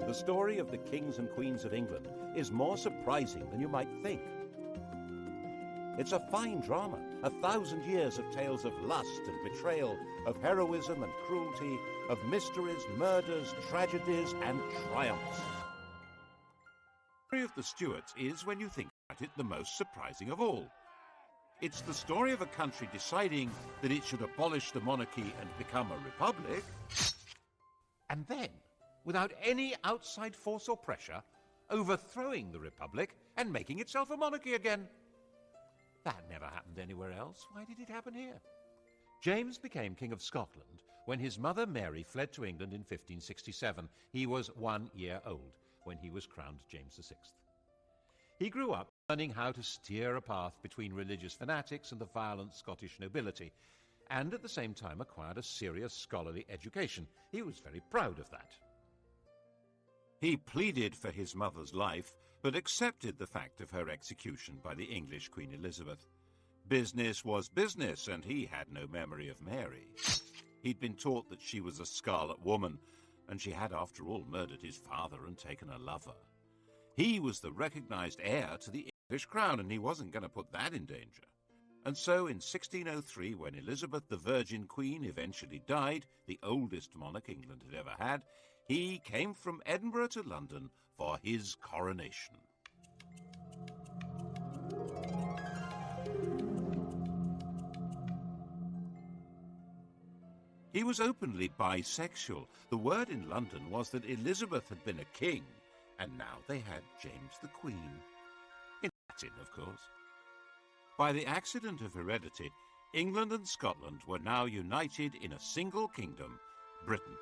The story of the kings and queens of England is more surprising than you might think. It's a fine drama, 1,000 years of tales of lust and betrayal, of heroism and cruelty, of mysteries, murders, tragedies, and triumphs. The story of the Stuarts is, when you think about it, the most surprising of all. It's the story of a country deciding that it should abolish the monarchy and become a republic, and then, without any outside force or pressure, overthrowing the republic and making itself a monarchy again. That never happened anywhere else. Why did it happen here? James became King of Scotland when his mother Mary fled to England in 1567. He was 1 year old when he was crowned James VI. He grew up learning how to steer a path between religious fanatics and the violent Scottish nobility, and at the same time acquired a serious scholarly education. He was very proud of that. He pleaded for his mother's life, but accepted the fact of her execution by the English Queen Elizabeth. Business was business, and he had no memory of Mary. He'd been taught that she was a scarlet woman, and she had, after all, murdered his father and taken a lover. He was the recognized heir to the English crown, and he wasn't going to put that in danger. And so, in 1603, when Elizabeth the Virgin Queen eventually died, the oldest monarch England had ever had, he came from Edinburgh to London for his coronation. He was openly bisexual. The word in London was that Elizabeth had been a king, and now they had James the Queen. In Latin, of course. By the accident of heredity, England and Scotland were now united in a single kingdom, Britain.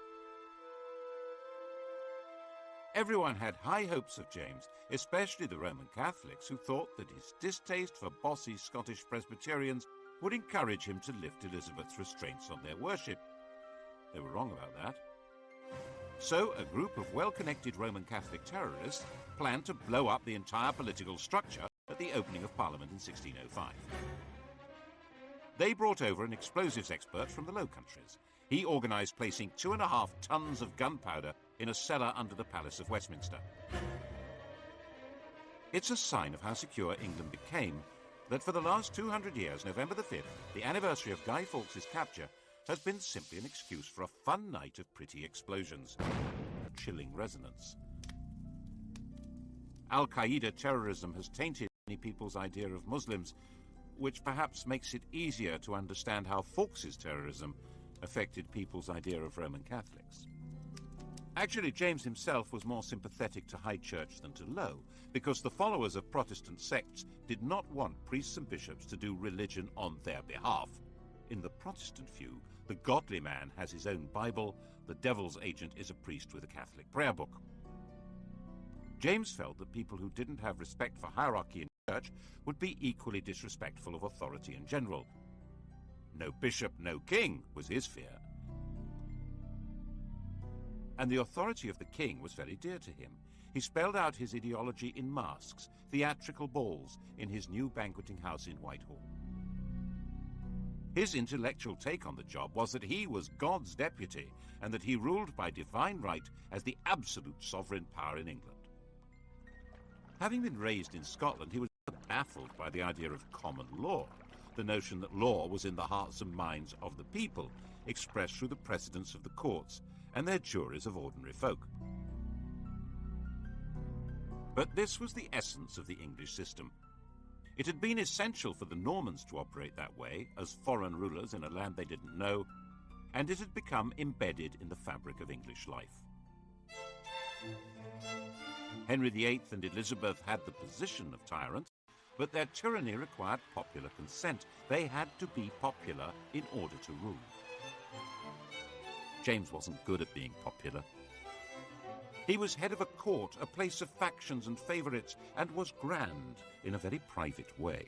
Everyone had high hopes of James, especially the Roman Catholics, who thought that his distaste for bossy Scottish Presbyterians would encourage him to lift Elizabeth's restraints on their worship. They were wrong about that. So a group of well-connected Roman Catholic terrorists planned to blow up the entire political structure at the opening of Parliament in 1605. They brought over an explosives expert from the Low Countries. He organised placing 2.5 tons of gunpowder in a cellar under the Palace of Westminster. It's a sign of how secure England became that for the last 200 years, November the 5th, the anniversary of Guy Fawkes' capture, has been simply an excuse for a fun night of pretty explosions. A chilling resonance. Al-Qaeda terrorism has tainted many people's idea of Muslims, which perhaps makes it easier to understand how Fawkes' terrorism affected people's idea of Roman Catholics. Actually, James himself was more sympathetic to high church than to low, because the followers of Protestant sects did not want priests and bishops to do religion on their behalf. In the Protestant view, the godly man has his own Bible, the devil's agent is a priest with a Catholic prayer book. James felt that people who didn't have respect for hierarchy in church would be equally disrespectful of authority in general. No bishop, no king was his fear. And the authority of the king was very dear to him. He spelled out his ideology in masks, theatrical balls, in his new banqueting house in Whitehall. His intellectual take on the job was that he was God's deputy and that he ruled by divine right as the absolute sovereign power in England. Having been raised in Scotland, he was baffled by the idea of common law, the notion that law was in the hearts and minds of the people, expressed through the precedents of the courts and their juries of ordinary folk. But this was the essence of the English system. It had been essential for the Normans to operate that way, as foreign rulers in a land they didn't know, and it had become embedded in the fabric of English life. Henry VIII and Elizabeth had the position of tyrants, but their tyranny required popular consent. They had to be popular in order to rule. James wasn't good at being popular. He was head of a court, a place of factions and favourites, and was grand in a very private way.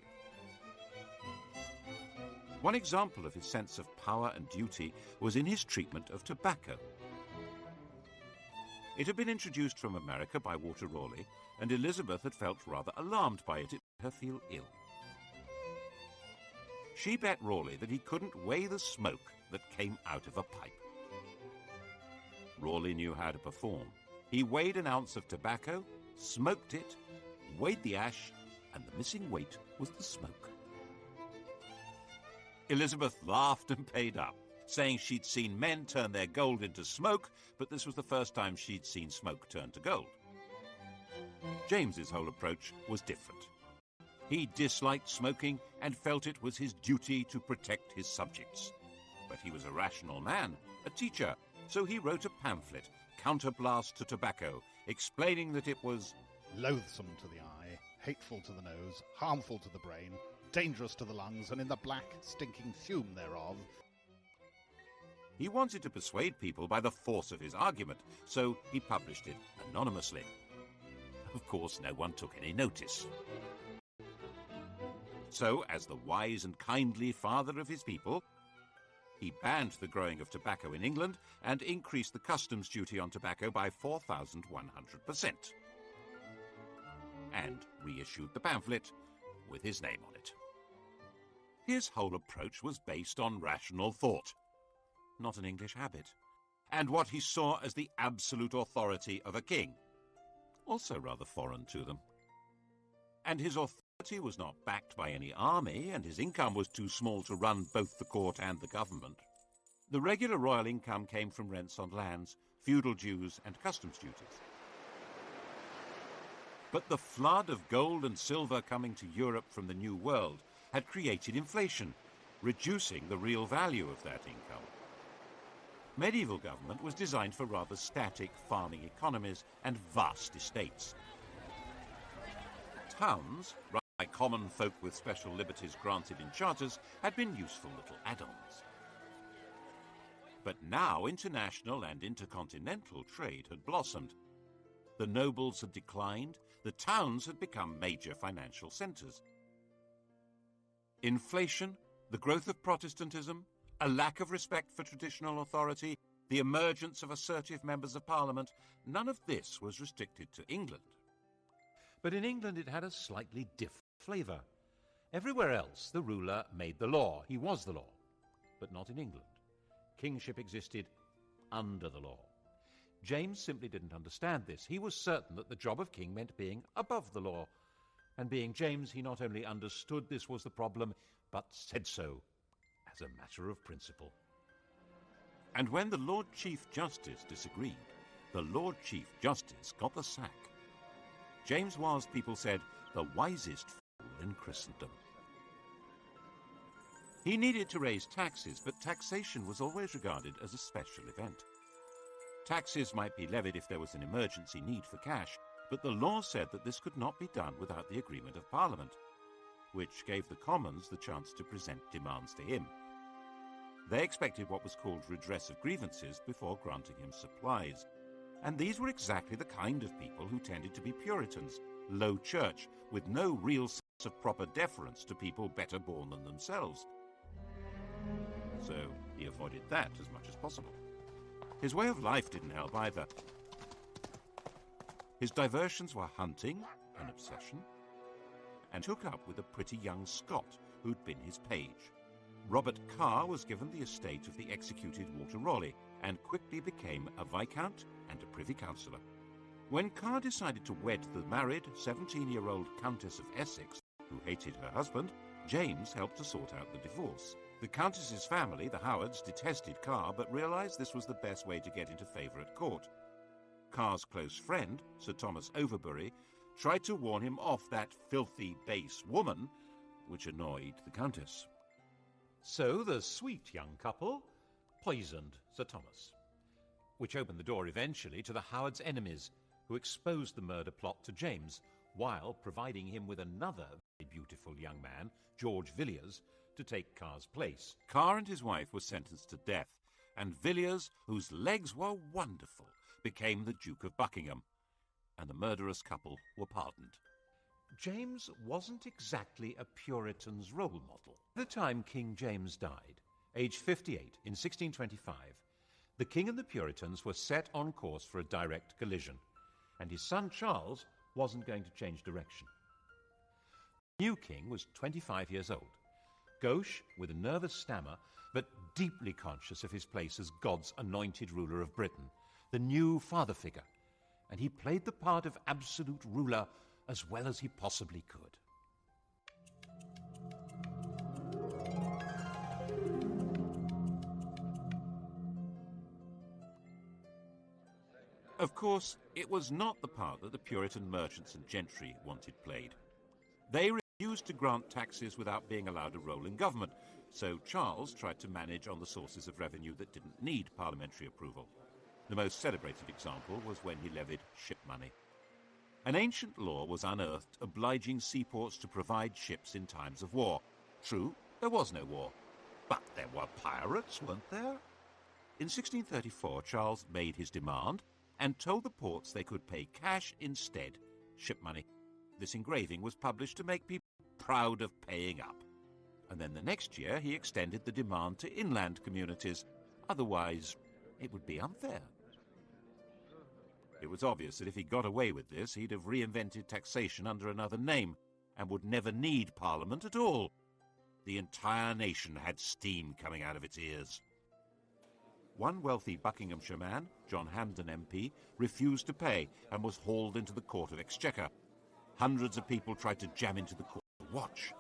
One example of his sense of power and duty was in his treatment of tobacco. It had been introduced from America by Walter Raleigh, and Elizabeth had felt rather alarmed by it. It made her feel ill. She bet Raleigh that he couldn't weigh the smoke that came out of a pipe. Raleigh knew how to perform. He weighed an ounce of tobacco, smoked it, weighed the ash, and the missing weight was the smoke. Elizabeth laughed and paid up, saying she'd seen men turn their gold into smoke, but this was the first time she'd seen smoke turn to gold. James's whole approach was different. He disliked smoking and felt it was his duty to protect his subjects. But he was a rational man, a teacher, so he wrote a pamphlet, Counterblast to Tobacco, explaining that it was loathsome to the eye, hateful to the nose, harmful to the brain, dangerous to the lungs, and in the black, stinking fume thereof. He wanted to persuade people by the force of his argument, so he published it anonymously. Of course, no one took any notice. So, as the wise and kindly father of his people, he banned the growing of tobacco in England and increased the customs duty on tobacco by 4,100%. And reissued the pamphlet with his name on it. His whole approach was based on rational thought, not an English habit, and what he saw as the absolute authority of a king, also rather foreign to them. And his authority was not backed by any army, and his income was too small to run both the court and the government. The regular royal income came from rents on lands, feudal dues, and customs duties. But the flood of gold and silver coming to Europe from the New World had created inflation, reducing the real value of that income. Medieval government was designed for rather static farming economies and vast estates. Towns, run by common folk with special liberties granted in charters, had been useful little add-ons. But now international and intercontinental trade had blossomed. The nobles had declined, the towns had become major financial centres. Inflation, the growth of Protestantism, a lack of respect for traditional authority, the emergence of assertive members of Parliament, none of this was restricted to England. But in England it had a slightly different flavour. Everywhere else the ruler made the law, he was the law, but not in England. Kingship existed under the law. James simply didn't understand this. He was certain that the job of king meant being above the law. And being James, he not only understood this was the problem, but said so as a matter of principle. And when the Lord Chief Justice disagreed, the Lord Chief Justice got the sack. James was, people said, the wisest fool in Christendom. He needed to raise taxes, but taxation was always regarded as a special event. Taxes might be levied if there was an emergency need for cash, but the law said that this could not be done without the agreement of Parliament, which gave the Commons the chance to present demands to him. They expected what was called redress of grievances before granting him supplies. And these were exactly the kind of people who tended to be Puritans, low church, with no real sense of proper deference to people better born than themselves. So he avoided that as much as possible. His way of life didn't help either. His diversions were hunting, an obsession, and took up with a pretty young Scot who'd been his page. Robert Carr was given the estate of the executed Walter Raleigh and quickly became a viscount and a privy councillor. When Carr decided to wed the married 17-year-old Countess of Essex, who hated her husband, James helped to sort out the divorce. The Countess's family, the Howards, detested Carr but realised this was the best way to get into favour at court. Carr's close friend, Sir Thomas Overbury, tried to warn him off that filthy, base woman, which annoyed the Countess. So the sweet young couple poisoned Sir Thomas, which opened the door eventually to the Howards' enemies, who exposed the murder plot to James, while providing him with another very beautiful young man, George Villiers, to take Carr's place. Carr and his wife were sentenced to death, and Villiers, whose legs were wonderful, became the Duke of Buckingham, and the murderous couple were pardoned. James wasn't exactly a Puritan's role model. By the time King James died, aged 58, in 1625, the king and the Puritans were set on course for a direct collision, and his son Charles wasn't going to change direction. The new king was 25 years old, gauche with a nervous stammer, but deeply conscious of his place as God's anointed ruler of Britain, the new father figure, and he played the part of absolute ruler as well as he possibly could. Of course, it was not the part that the Puritan merchants and gentry wanted played. They refused to grant taxes without being allowed a role in government, so Charles tried to manage on the sources of revenue that didn't need parliamentary approval. The most celebrated example was when he levied ship money. An ancient law was unearthed obliging seaports to provide ships in times of war. True, there was no war, but there were pirates, weren't there? In 1634, Charles made his demand and told the ports they could pay cash instead, ship money. This engraving was published to make people proud of paying up. And then the next year he extended the demand to inland communities. Otherwise, it would be unfair. It was obvious that if he got away with this, he'd have reinvented taxation under another name and would never need Parliament at all. The entire nation had steam coming out of its ears. One wealthy Buckinghamshire man, John Hampden MP, refused to pay and was hauled into the Court of Exchequer. Hundreds of people tried to jam into the court to watch.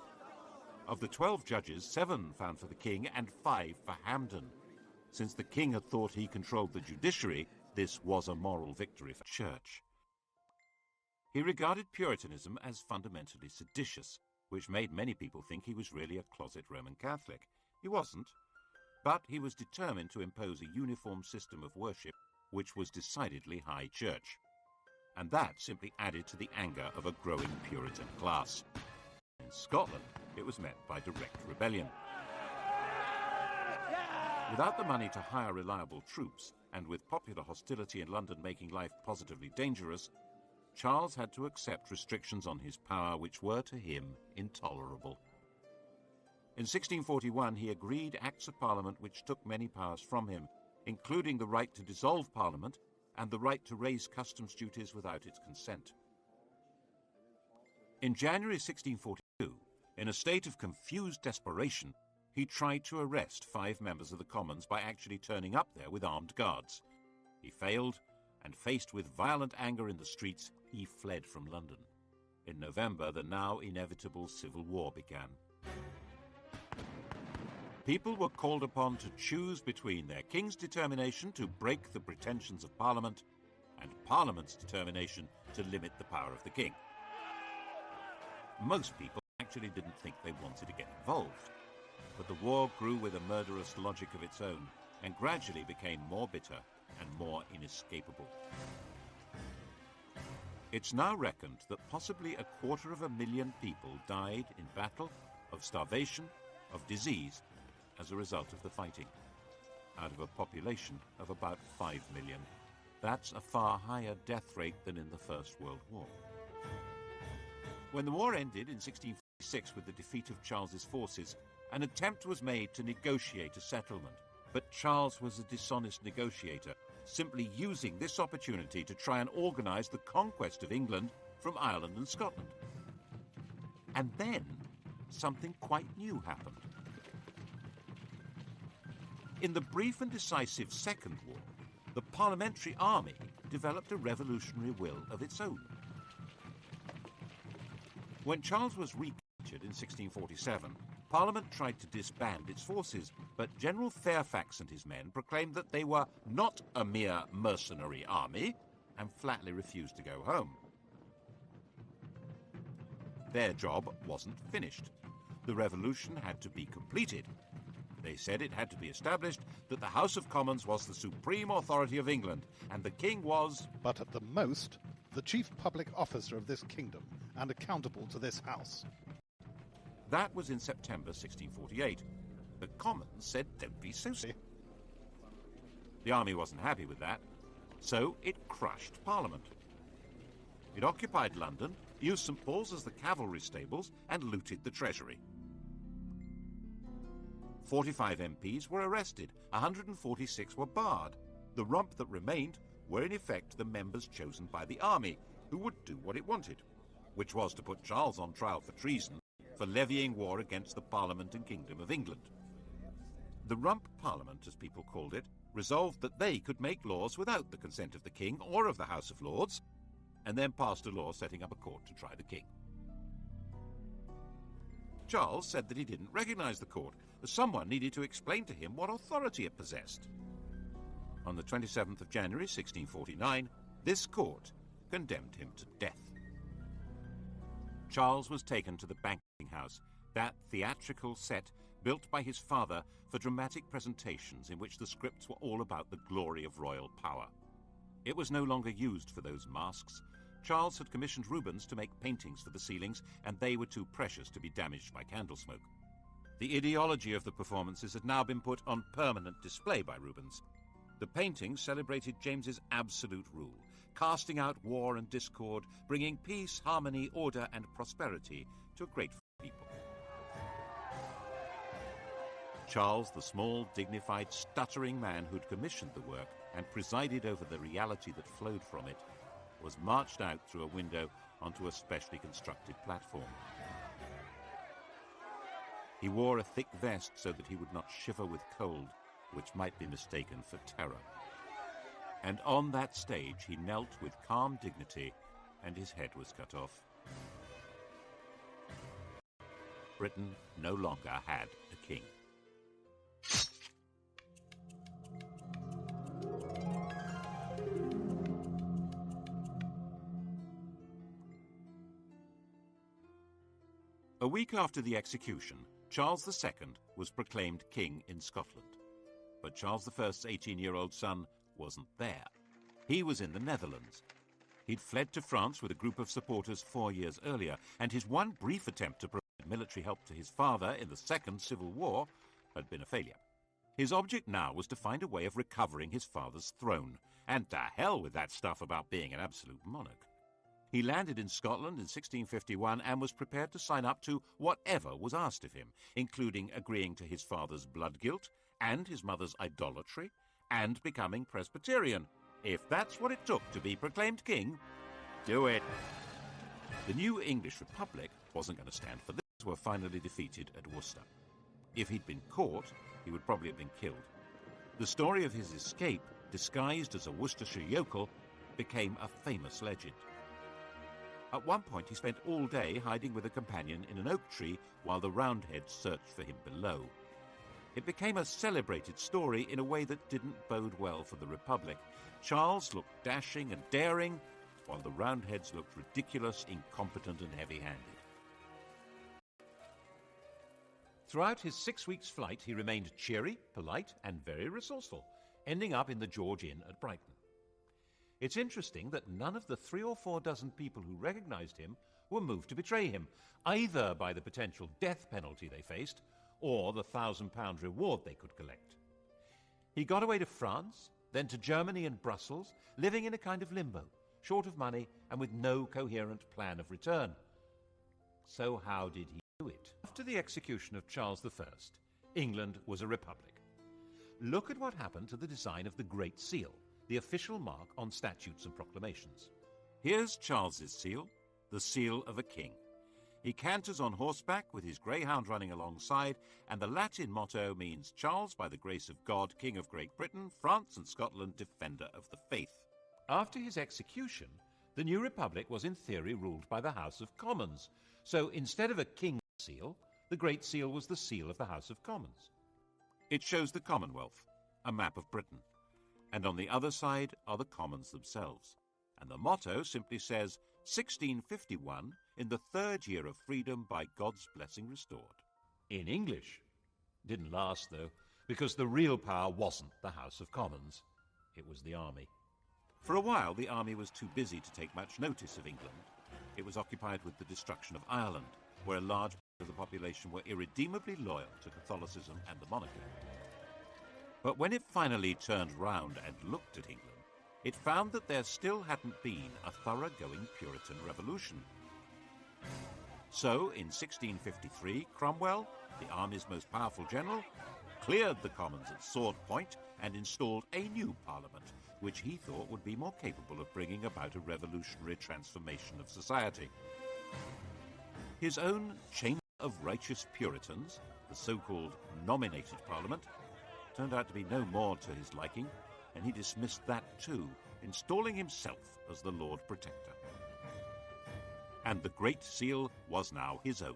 Of the 12 judges, 7 found for the king and 5 for Hampden. Since the king had thought he controlled the judiciary, this was a moral victory for the church. He regarded Puritanism as fundamentally seditious, which made many people think he was really a closet Roman Catholic. He wasn't. But he was determined to impose a uniform system of worship which was decidedly high church. And that simply added to the anger of a growing Puritan class. In Scotland, it was met by direct rebellion. Without the money to hire reliable troops, and with popular hostility in London making life positively dangerous, Charles had to accept restrictions on his power which were to him intolerable. In 1641, he agreed Acts of Parliament which took many powers from him, including the right to dissolve Parliament and the right to raise customs duties without its consent. In January 1642, in a state of confused desperation, he tried to arrest 5 members of the Commons by actually turning up there with armed guards. He failed, and faced with violent anger in the streets, he fled from London. In November, the now inevitable civil war began. People were called upon to choose between their king's determination to break the pretensions of Parliament and Parliament's determination to limit the power of the king. Most people actually didn't think they wanted to get involved, but the war grew with a murderous logic of its own and gradually became more bitter and more inescapable. It's now reckoned that possibly 250,000 people died in battle, of starvation, of disease, as a result of the fighting, out of a population of about 5 million. That's a far higher death rate than in the First World War. When the war ended in 1646 with the defeat of Charles's forces, an attempt was made to negotiate a settlement, but Charles was a dishonest negotiator, simply using this opportunity to try and organise the conquest of England from Ireland and Scotland. And then something quite new happened. In the brief and decisive Second War, the Parliamentary Army developed a revolutionary will of its own. When Charles was recaptured in 1647, Parliament tried to disband its forces, but General Fairfax and his men proclaimed that they were not a mere mercenary army and flatly refused to go home. Their job wasn't finished. The revolution had to be completed. They said it had to be established that the House of Commons was the supreme authority of England, and the king was, but at the most, the chief public officer of this kingdom, and accountable to this house. That was in September 1648. The Commons said, don't be so silly. The army wasn't happy with that, so it crushed Parliament. It occupied London, used St. Paul's as the cavalry stables, and looted the treasury. 45 MPs were arrested, 146 were barred. The rump that remained were in effect the members chosen by the army, who would do what it wanted, which was to put Charles on trial for treason for levying war against the Parliament and Kingdom of England. The rump Parliament, as people called it, resolved that they could make laws without the consent of the king or of the House of Lords, and then passed a law setting up a court to try the king. Charles said that he didn't recognise the court, as someone needed to explain to him what authority it possessed. On the 27th of January 1649, this court condemned him to death. Charles was taken to the banqueting house, that theatrical set built by his father for dramatic presentations in which the scripts were all about the glory of royal power. It was no longer used for those masks. Charles had commissioned Rubens to make paintings for the ceilings, and they were too precious to be damaged by candle smoke. The ideology of the performances had now been put on permanent display by Rubens. The paintings celebrated James's absolute rule, casting out war and discord, bringing peace, harmony, order, and prosperity to a grateful people. Charles, the small, dignified, stuttering man who'd commissioned the work and presided over the reality that flowed from it, was marched out through a window onto a specially constructed platform. He wore a thick vest so that he would not shiver with cold, which might be mistaken for terror. And on that stage he knelt with calm dignity, and his head was cut off. Britain no longer had a king. A week after the execution, Charles II was proclaimed king in Scotland. But Charles I's 18-year-old son wasn't there. He was in the Netherlands. He'd fled to France with a group of supporters 4 years earlier, and his one brief attempt to provide military help to his father in the Second Civil War had been a failure. His object now was to find a way of recovering his father's throne, and to hell with that stuff about being an absolute monarch. He landed in Scotland in 1651 and was prepared to sign up to whatever was asked of him, including agreeing to his father's blood guilt and his mother's idolatry and becoming Presbyterian. If that's what it took to be proclaimed king, do it. The new English Republic wasn't going to stand for this. Were finally defeated at Worcester. If he'd been caught, he would probably have been killed. The story of his escape, disguised as a Worcestershire yokel, became a famous legend. At one point, he spent all day hiding with a companion in an oak tree while the Roundheads searched for him below. It became a celebrated story in a way that didn't bode well for the Republic. Charles looked dashing and daring, while the Roundheads looked ridiculous, incompetent, and heavy-handed. Throughout his 6 weeks' flight, he remained cheery, polite, and very resourceful, ending up in the George Inn at Brighton. It's interesting that none of the 3 or 4 dozen people who recognized him were moved to betray him, either by the potential death penalty they faced or the £1,000 reward they could collect. He got away to France, then to Germany and Brussels, living in a kind of limbo, short of money and with no coherent plan of return. So how did he do it? After the execution of Charles I, England was a republic. Look at what happened to the design of the Great Seal, the official mark on statutes and proclamations. Here's Charles's seal, the seal of a king. He canters on horseback with his greyhound running alongside, and the Latin motto means Charles, by the grace of God, King of Great Britain, France and Scotland, defender of the faith. After his execution, the new republic was in theory ruled by the House of Commons, so instead of a king's seal, the Great Seal was the seal of the House of Commons. It shows the Commonwealth, a map of Britain, and on the other side are the Commons themselves. And the motto simply says, 1651, in the 3rd year of freedom by God's blessing restored. In English. Didn't last, though, because the real power wasn't the House of Commons. It was the army. For a while, the army was too busy to take much notice of England. It was occupied with the destruction of Ireland, where a large part of the population were irredeemably loyal to Catholicism and the monarchy. But when it finally turned round and looked at England, it found that there still hadn't been a thoroughgoing Puritan revolution. So, in 1653, Cromwell, the army's most powerful general, cleared the Commons at sword point and installed a new parliament, which he thought would be more capable of bringing about a revolutionary transformation of society. His own Chamber of Righteous Puritans, the so-called nominated parliament, turned out to be no more to his liking, and he dismissed that too, installing himself as the Lord Protector. And the Great Seal was now his own.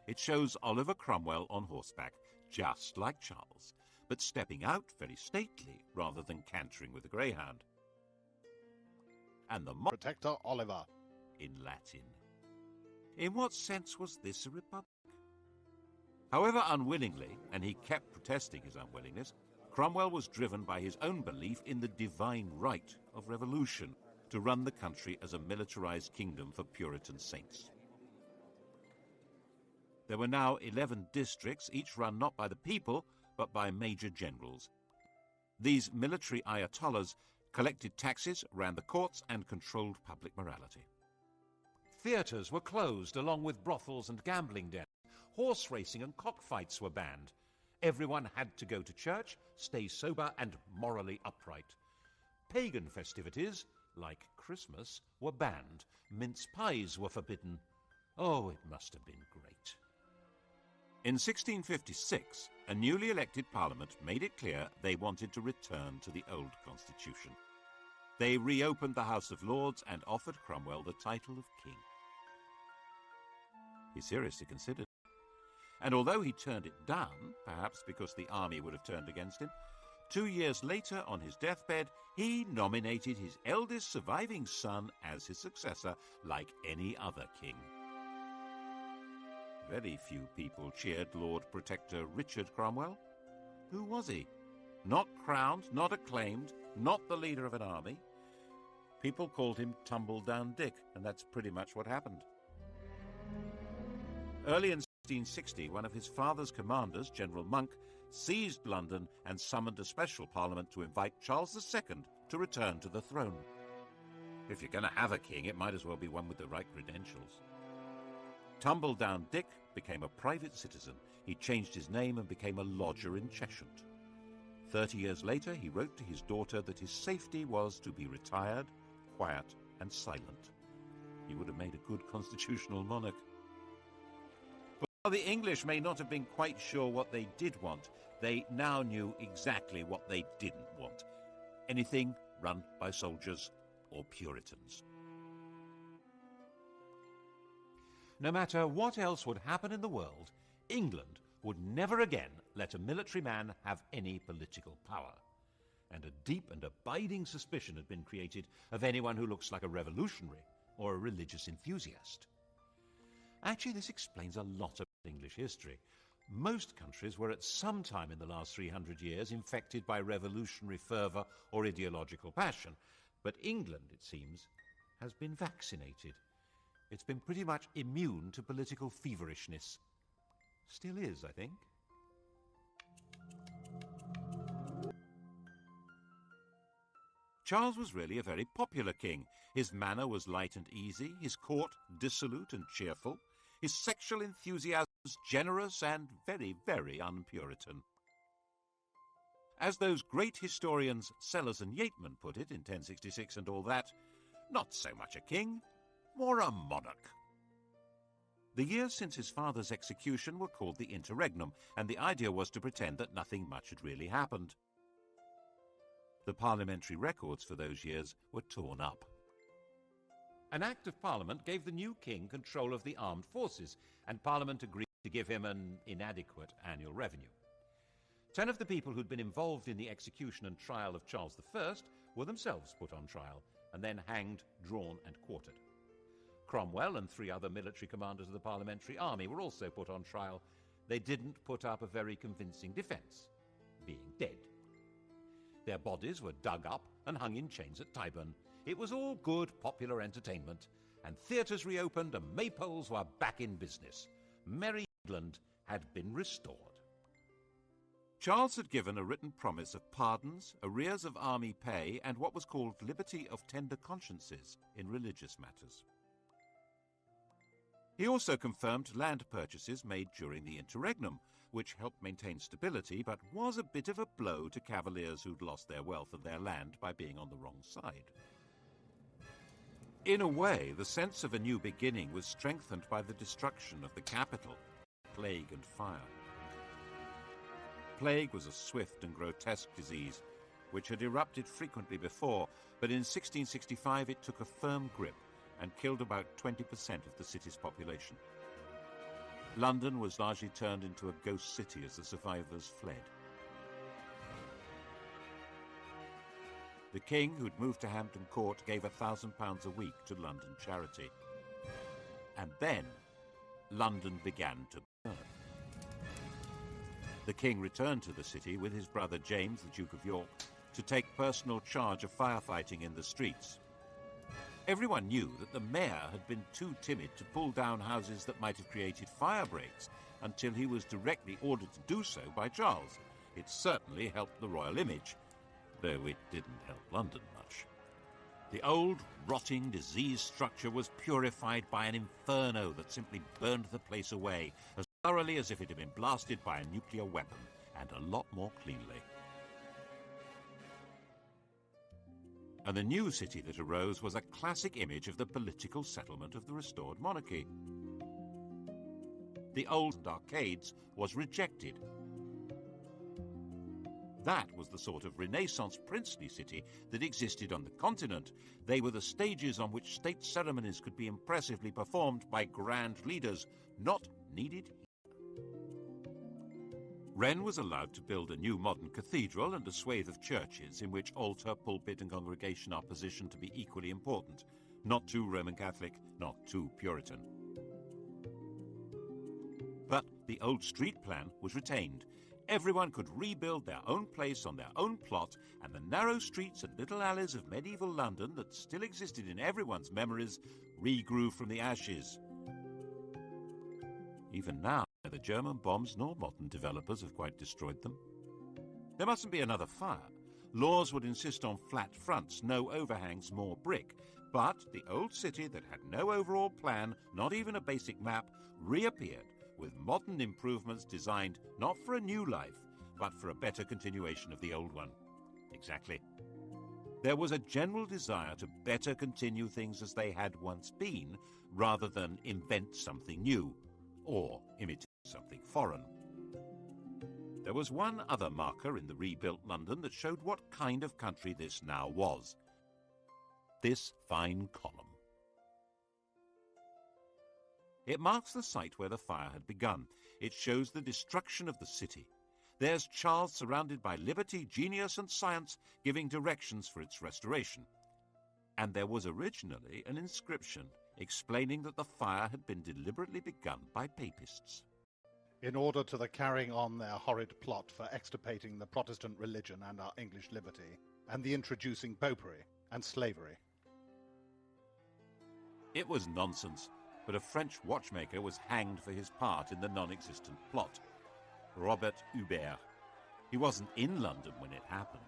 It shows Oliver Cromwell on horseback, just like Charles, but stepping out very stately rather than cantering with a greyhound. And the Protector Oliver. In Latin. In what sense was this a republic? However unwillingly, and he kept protesting his unwillingness, Cromwell was driven by his own belief in the divine right of revolution to run the country as a militarized kingdom for Puritan saints. There were now 11 districts, each run not by the people, but by major generals. These military ayatollahs collected taxes, ran the courts, and controlled public morality. Theatres were closed, along with brothels and gambling dens. Horse racing and cockfights were banned. Everyone had to go to church, stay sober and morally upright. Pagan festivities, like Christmas, were banned. Mince pies were forbidden. Oh, it must have been great. In 1656, a newly elected parliament made it clear they wanted to return to the old constitution. They reopened the House of Lords and offered Cromwell the title of king. He seriously considered it. And although he turned it down, perhaps because the army would have turned against him, 2 years later, on his deathbed, he nominated his eldest surviving son as his successor, like any other king. Very few people cheered Lord Protector Richard Cromwell. Who was he? Not crowned, not acclaimed, not the leader of an army. People called him Tumble-Down Dick, and that's pretty much what happened. Early in 1660, one of his father's commanders, General Monk, seized London and summoned a special parliament to invite Charles II to return to the throne. If you're going to have a king, it might as well be one with the right credentials. Tumble-Down Dick became a private citizen. He changed his name and became a lodger in Cheshire. 30 years later, he wrote to his daughter that his safety was to be retired, quiet, and silent. He would have made a good constitutional monarch. But while the English may not have been quite sure what they did want, they now knew exactly what they didn't want. Anything run by soldiers or Puritans. No matter what else would happen in the world, England would never again let a military man have any political power. And a deep and abiding suspicion had been created of anyone who looks like a revolutionary or a religious enthusiast. Actually, this explains a lot of English history. Most countries were at some time in the last 300 years infected by revolutionary fervour or ideological passion, but England, it seems, has been vaccinated. It's been pretty much immune to political feverishness. Still is, I think. Charles was really a very popular king. His manner was light and easy, his court dissolute and cheerful, his sexual enthusiasms generous and very, very un-Puritan. As those great historians Sellers and Yeatman put it in 1066 and all that, not so much a king, more a monarch. The years since his father's execution were called the Interregnum, and the idea was to pretend that nothing much had really happened. The parliamentary records for those years were torn up. An Act of Parliament gave the new king control of the armed forces, and Parliament agreed to give him an inadequate annual revenue. 10 of the people who'd been involved in the execution and trial of Charles I were themselves put on trial, and then hanged, drawn, and quartered. Cromwell and 3 other military commanders of the parliamentary army were also put on trial. They didn't put up a very convincing defence, being dead. Their bodies were dug up and hung in chains at Tyburn. It was all good popular entertainment, and theatres reopened and maypoles were back in business. Merry England had been restored. Charles had given a written promise of pardons, arrears of army pay, and what was called liberty of tender consciences in religious matters. He also confirmed land purchases made during the Interregnum, which helped maintain stability but was a bit of a blow to cavaliers who'd lost their wealth and their land by being on the wrong side. In a way, the sense of a new beginning was strengthened by the destruction of the capital, plague and fire. plague was a swift and grotesque disease, which had erupted frequently before, but in 1665 it took a firm grip and killed about 20% of the city's population. London was largely turned into a ghost city as the survivors fled. The king, who'd moved to Hampton Court, gave £1,000 a week to London charity. And then London began to burn. The king returned to the city with his brother James, the Duke of York, to take personal charge of firefighting in the streets. Everyone knew that the mayor had been too timid to pull down houses that might have created fire breaks until he was directly ordered to do so by Charles. It certainly helped the royal image, though it didn't help London much. The old, rotting, diseased structure was purified by an inferno that simply burned the place away as thoroughly as if it had been blasted by a nuclear weapon, and a lot more cleanly. And the new city that arose was a classic image of the political settlement of the restored monarchy. The old arcades was rejected. That was the sort of Renaissance princely city that existed on the continent. They were the stages on which state ceremonies could be impressively performed by grand leaders, not needed here. Wren was allowed to build a new modern cathedral and a swathe of churches in which altar, pulpit and congregation are positioned to be equally important, not too Roman Catholic, not too Puritan. But the old street plan was retained. Everyone could rebuild their own place on their own plot, and the narrow streets and little alleys of medieval London that still existed in everyone's memories regrew from the ashes. Even now, neither German bombs nor modern developers have quite destroyed them. There mustn't be another fire. Laws would insist on flat fronts, no overhangs, more brick. But the old city that had no overall plan, not even a basic map, reappeared with modern improvements designed not for a new life, but for a better continuation of the old one. Exactly. There was a general desire to better continue things as they had once been, rather than invent something new, or imitate something foreign. There was one other marker in the rebuilt London that showed what kind of country this now was. This fine column. It marks the site where the fire had begun. It shows the destruction of the city. There's Charles surrounded by liberty, genius and science, giving directions for its restoration. And there was originally an inscription explaining that the fire had been deliberately begun by papists. In order to the carrying on their horrid plot for extirpating the Protestant religion and our English liberty, and the introducing popery and slavery. It was nonsense, but a French watchmaker was hanged for his part in the non-existent plot. Robert Hubert. He wasn't in London when it happened.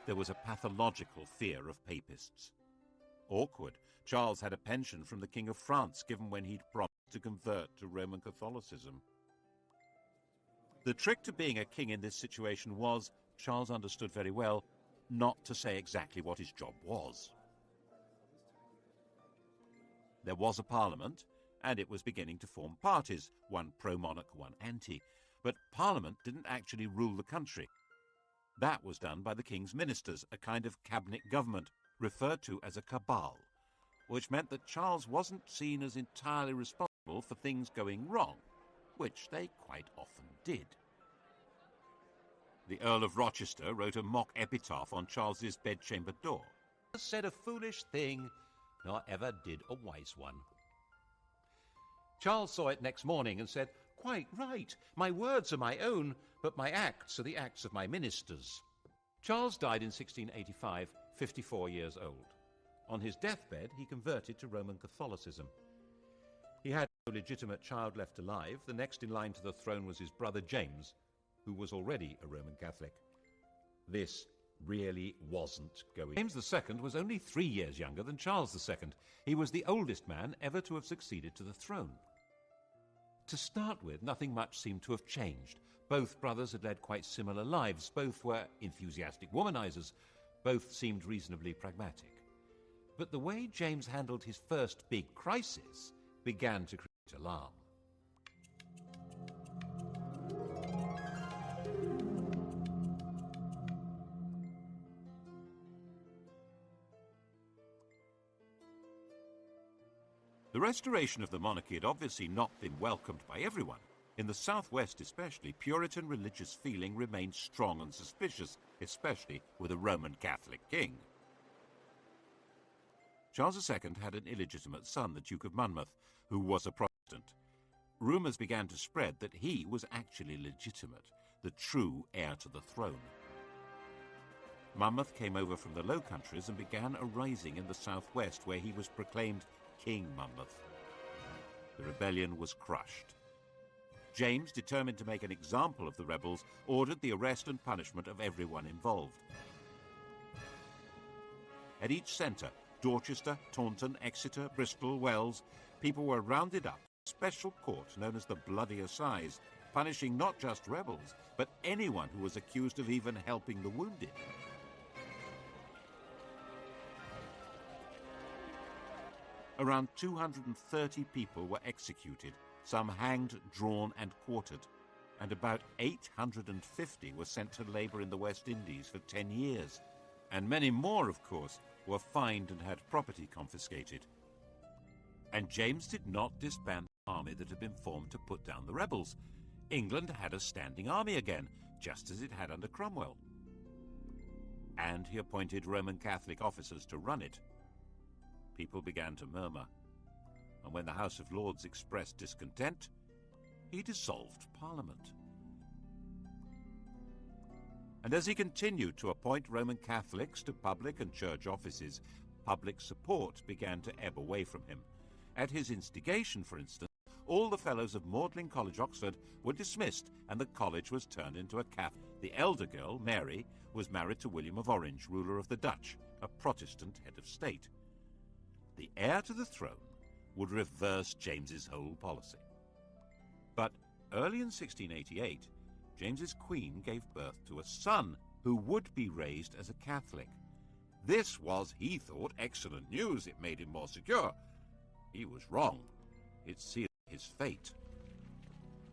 There was a pathological fear of papists. Awkward. Charles had a pension from the King of France given when he'd promised to convert to Roman Catholicism. The trick to being a king in this situation was, Charles understood very well, not to say exactly what his job was. There was a parliament, and it was beginning to form parties, one pro-monarch, one anti. But Parliament didn't actually rule the country. That was done by the king's ministers, a kind of cabinet government, referred to as a cabal, which meant that Charles wasn't seen as entirely responsible for things going wrong, which they quite often did. The Earl of Rochester wrote a mock epitaph on Charles's bedchamber door. Said a foolish thing, nor ever did a wise one. Charles saw it next morning and said, "Quite right, my words are my own, but my acts are the acts of my ministers." Charles died in 1685, 54 years old. On his deathbed, he converted to Roman Catholicism. He had no legitimate child left alive. The next in line to the throne was his brother James, who was already a Roman Catholic. This really wasn't going. James II was only 3 years younger than Charles II. He was the oldest man ever to have succeeded to the throne. To start with, nothing much seemed to have changed. Both brothers had led quite similar lives. Both were enthusiastic womanizers. Both seemed reasonably pragmatic. But the way James handled his first big crisis began to create alarm. The restoration of the monarchy had obviously not been welcomed by everyone. In the southwest especially, Puritan religious feeling remained strong and suspicious, especially with a Roman Catholic king. Charles II had an illegitimate son, the Duke of Monmouth, who was a Protestant. Rumours began to spread that he was actually legitimate, the true heir to the throne. Monmouth came over from the Low Countries and began a rising in the southwest, where he was proclaimed King Monmouth. The rebellion was crushed. James, determined to make an example of the rebels, ordered the arrest and punishment of everyone involved. At each centre, Dorchester, Taunton, Exeter, Bristol, Wells, people were rounded up. A special court known as the Bloody Assize, punishing not just rebels, but anyone who was accused of even helping the wounded. Around 230 people were executed, some hanged, drawn and quartered, and about 850 were sent to labour in the West Indies for 10 years. And many more, of course, were fined and had property confiscated. And James did not disband the army that had been formed to put down the rebels. England had a standing army again, just as it had under Cromwell. And he appointed Roman Catholic officers to run it. People began to murmur, and when the House of Lords expressed discontent, he dissolved Parliament. And as he continued to appoint Roman Catholics to public and church offices, public support began to ebb away from him. At his instigation, for instance, all the fellows of Magdalen College, Oxford, were dismissed, and the college was turned into a Catholic. The elder girl, Mary, was married to William of Orange, ruler of the Dutch, a Protestant head of state. The heir to the throne would reverse James's whole policy. But early in 1688, James's queen gave birth to a son who would be raised as a Catholic. This was, he thought, excellent news. It made him more secure. He was wrong. It sealed his fate.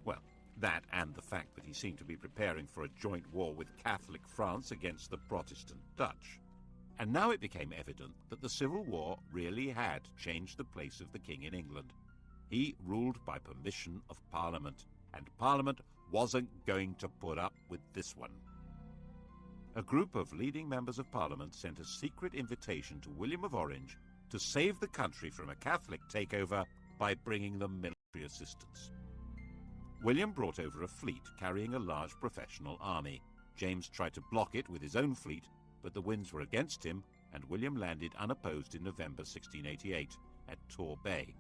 Well, that and the fact that he seemed to be preparing for a joint war with Catholic France against the Protestant Dutch. And now it became evident that the Civil War really had changed the place of the king in England. He ruled by permission of Parliament, and Parliament wasn't going to put up with this one. A group of leading members of Parliament sent a secret invitation to William of Orange to save the country from a Catholic takeover by bringing them military assistance. William brought over a fleet carrying a large professional army. James tried to block it with his own fleet, but the winds were against him, and William landed unopposed in November 1688 at Tor Bay.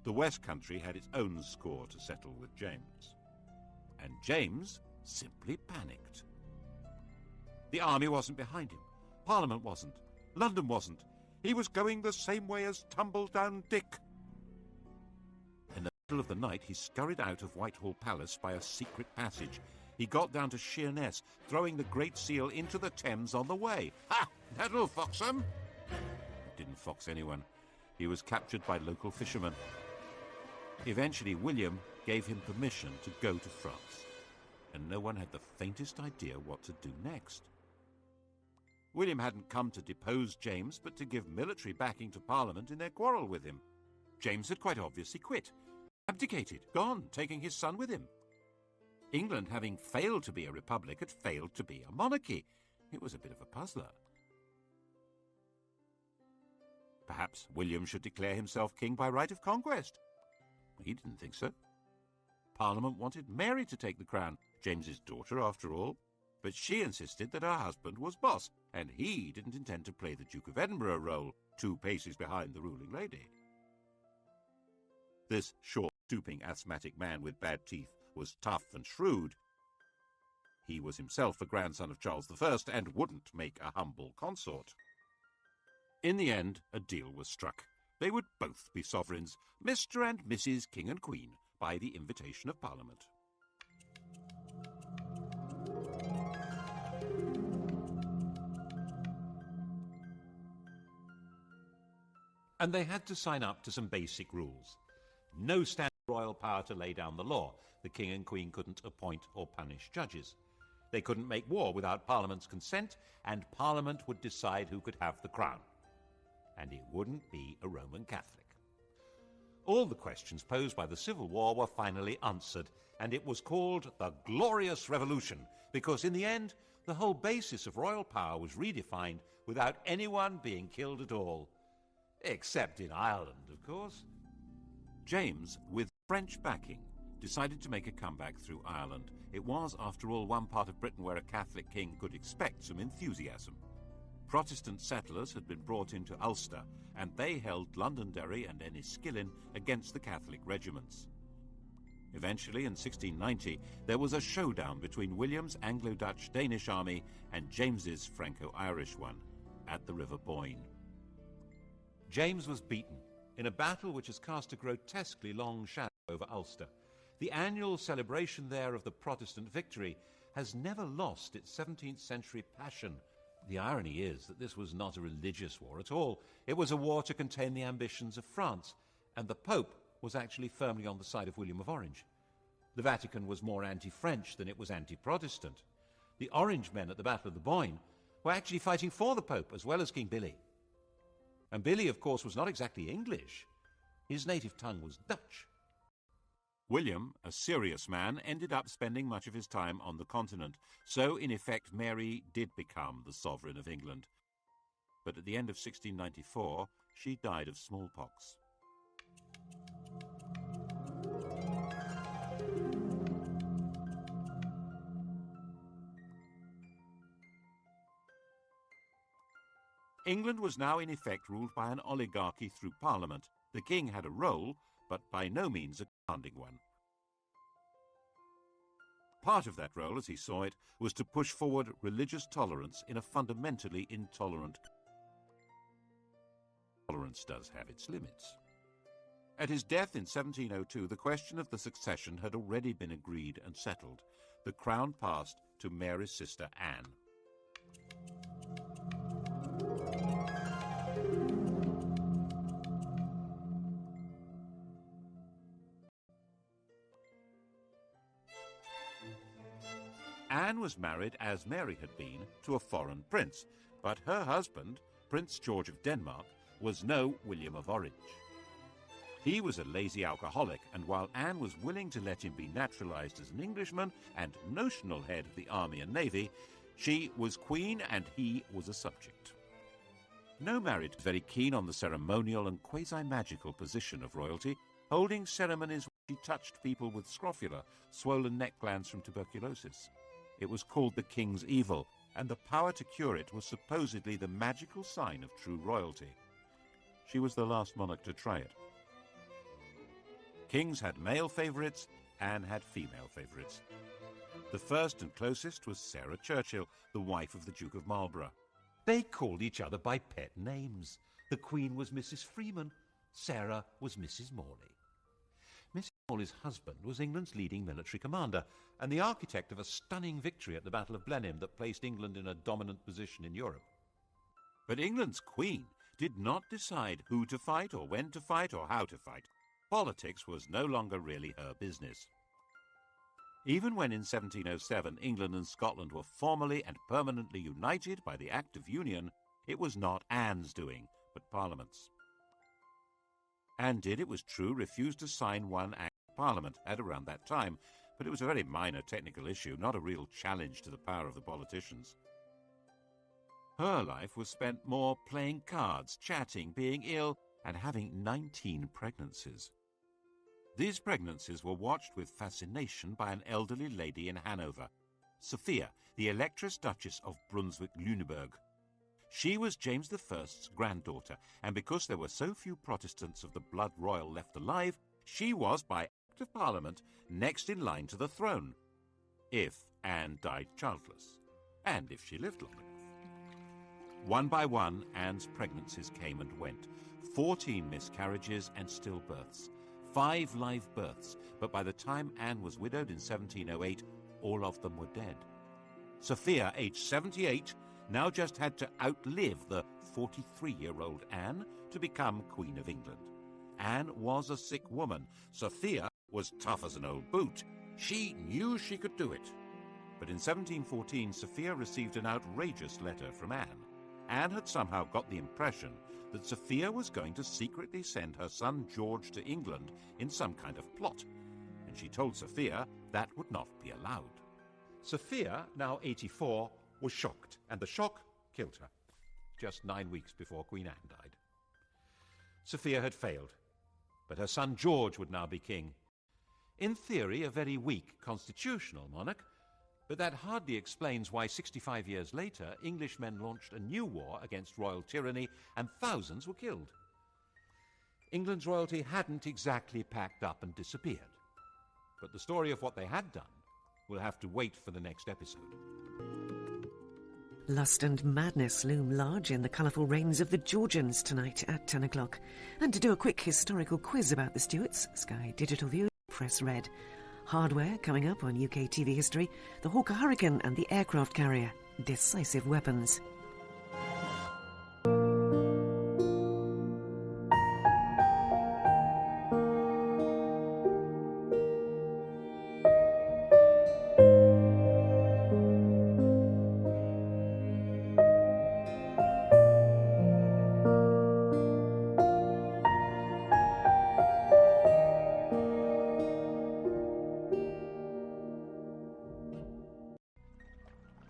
The West Country had its own score to settle with James. And James simply panicked. The army wasn't behind him. Parliament wasn't. London wasn't. He was going the same way as Tumbledown Dick. In the middle of the night, he scurried out of Whitehall Palace by a secret passage. He got down to Sheerness, throwing the Great Seal into the Thames on the way. Ha! That'll fox him! It didn't fox anyone. He was captured by local fishermen. Eventually, William gave him permission to go to France, and no one had the faintest idea what to do next. William hadn't come to depose James, but to give military backing to Parliament in their quarrel with him. James had quite obviously quit, abdicated, gone, taking his son with him. England, having failed to be a republic, had failed to be a monarchy. It was a bit of a puzzler. Perhaps William should declare himself king by right of conquest. He didn't think so. Parliament wanted Mary to take the crown, James's daughter after all, but she insisted that her husband was boss, and he didn't intend to play the Duke of Edinburgh role, 2 paces behind the ruling lady. This short, stooping, asthmatic man with bad teeth was tough and shrewd. He was himself a grandson of Charles I and wouldn't make a humble consort. In the end, a deal was struck. They would both be sovereigns, Mr. and Mrs. King and Queen, by the invitation of Parliament. And they had to sign up to some basic rules. No standard royal power to lay down the law. The king and queen couldn't appoint or punish judges. They couldn't make war without Parliament's consent, and Parliament would decide who could have the crown. And it wouldn't be a Roman Catholic. All the questions posed by the Civil War were finally answered, and it was called the Glorious Revolution, because in the end, the whole basis of royal power was redefined without anyone being killed at all. Except in Ireland, of course. James, with French backing, decided to make a comeback through Ireland. It was, after all, one part of Britain where a Catholic king could expect some enthusiasm. Protestant settlers had been brought into Ulster, and they held Londonderry and Enniskillen against the Catholic regiments. Eventually, in 1690, there was a showdown between William's Anglo-Dutch-Danish army and James's Franco-Irish one at the River Boyne. James was beaten in a battle which has cast a grotesquely long shadow over Ulster. The annual celebration there of the Protestant victory has never lost its 17th century passion. The irony is that this was not a religious war at all. It was a war to contain the ambitions of France, and the Pope was actually firmly on the side of William of Orange. The Vatican was more anti-French than it was anti-Protestant. The Orange men at the Battle of the Boyne were actually fighting for the Pope as well as King Billy. And Billy, of course, was not exactly English. His native tongue was Dutch. William, a serious man, ended up spending much of his time on the continent, so in effect Mary did become the sovereign of England. But at the end of 1694, she died of smallpox. England was now in effect ruled by an oligarchy through Parliament. The king had a role, but by no means a commanding one. Part of that role, as he saw it, was to push forward religious tolerance in a fundamentally intolerant country. Tolerance does have its limits. At his death in 1702, the question of the succession had already been agreed and settled. The crown passed to Mary's sister Anne. Anne was married, as Mary had been, to a foreign prince, but her husband, Prince George of Denmark, was no William of Orange. He was a lazy alcoholic, and while Anne was willing to let him be naturalized as an Englishman and notional head of the army and navy, she was queen and he was a subject. No marriage was very keen on the ceremonial and quasi-magical position of royalty, holding ceremonies where she touched people with scrofula, swollen neck glands from tuberculosis. It was called the king's evil, and the power to cure it was supposedly the magical sign of true royalty. She was the last monarch to try it. Kings had male favourites, Anne had female favourites. The first and closest was Sarah Churchill, the wife of the Duke of Marlborough. They called each other by pet names. The Queen was Mrs. Freeman, Sarah was Mrs. Morley. Mrs. Morley's husband was England's leading military commander and the architect of a stunning victory at the Battle of Blenheim that placed England in a dominant position in Europe. But England's Queen did not decide who to fight or when to fight or how to fight. Politics was no longer really her business. Even when in 1707 England and Scotland were formally and permanently united by the Act of Union, it was not Anne's doing, but Parliament's. Anne did, it was true, refuse to sign one Act of Parliament at around that time, but it was a very minor technical issue, not a real challenge to the power of the politicians. Her life was spent more playing cards, chatting, being ill, and having 19 pregnancies. These pregnancies were watched with fascination by an elderly lady in Hanover, Sophia, the Electress Duchess of Brunswick-Lüneburg. She was James I's granddaughter, and because there were so few Protestants of the blood royal left alive, she was, by Act of Parliament, next in line to the throne, if Anne died childless, and if she lived long enough. One by one, Anne's pregnancies came and went. 14 miscarriages and stillbirths. 5 live births, but by the time Anne was widowed in 1708, all of them were dead. Sophia, aged 78, now just had to outlive the 43-year-old Anne to become Queen of England. Anne was a sick woman. Sophia was tough as an old boot. She knew she could do it. But in 1714, Sophia received an outrageous letter from Anne. Anne had somehow got the impression that Sophia was going to secretly send her son George to England in some kind of plot, and she told Sophia that would not be allowed. Sophia, now 84, was shocked, and the shock killed her, just 9 weeks before Queen Anne died. Sophia had failed, but her son George would now be king. In theory, a very weak constitutional monarch, but that hardly explains why 65 years later Englishmen launched a new war against royal tyranny and thousands were killed. England's royalty hadn't exactly packed up and disappeared, but the story of what they had done will have to wait for the next episode. Lust and madness loom large in the colourful reigns of the Georgians tonight at 10 o'clock. And to do a quick historical quiz about the Stuarts, Sky Digital View, press red. Hardware coming up on UK TV history, the Hawker Hurricane and the aircraft carrier, decisive weapons.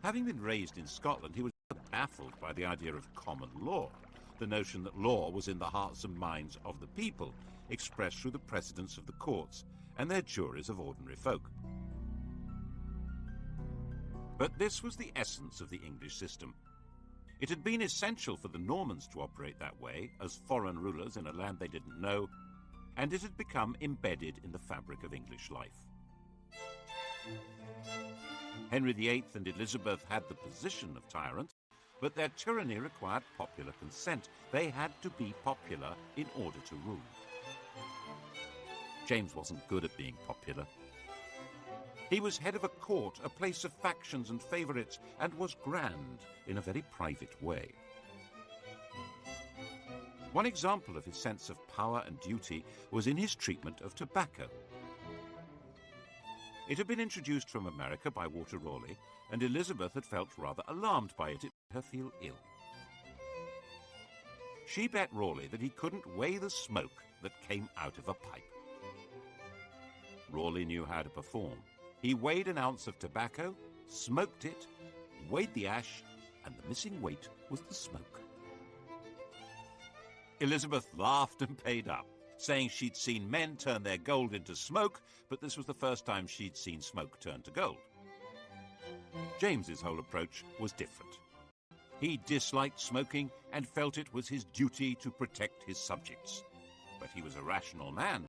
Having been raised in Scotland, he was baffled by the idea of common law, the notion that law was in the hearts and minds of the people, expressed through the precedents of the courts and their juries of ordinary folk. But this was the essence of the English system. It had been essential for the Normans to operate that way, as foreign rulers in a land they didn't know, and it had become embedded in the fabric of English life. Henry VIII and Elizabeth had the position of tyrant, but their tyranny required popular consent. They had to be popular in order to rule. James wasn't good at being popular. He was head of a court, a place of factions and favourites, and was grand in a very private way. One example of his sense of power and duty was in his treatment of tobacco. It had been introduced from America by Walter Raleigh, and Elizabeth had felt rather alarmed by it. It made her feel ill. She bet Raleigh that he couldn't weigh the smoke that came out of a pipe. Raleigh knew how to perform. He weighed an ounce of tobacco, smoked it, weighed the ash, and the missing weight was the smoke. Elizabeth laughed and paid up, saying she'd seen men turn their gold into smoke, but this was the first time she'd seen smoke turn to gold. James's whole approach was different. He disliked smoking and felt it was his duty to protect his subjects. But he was a rational man,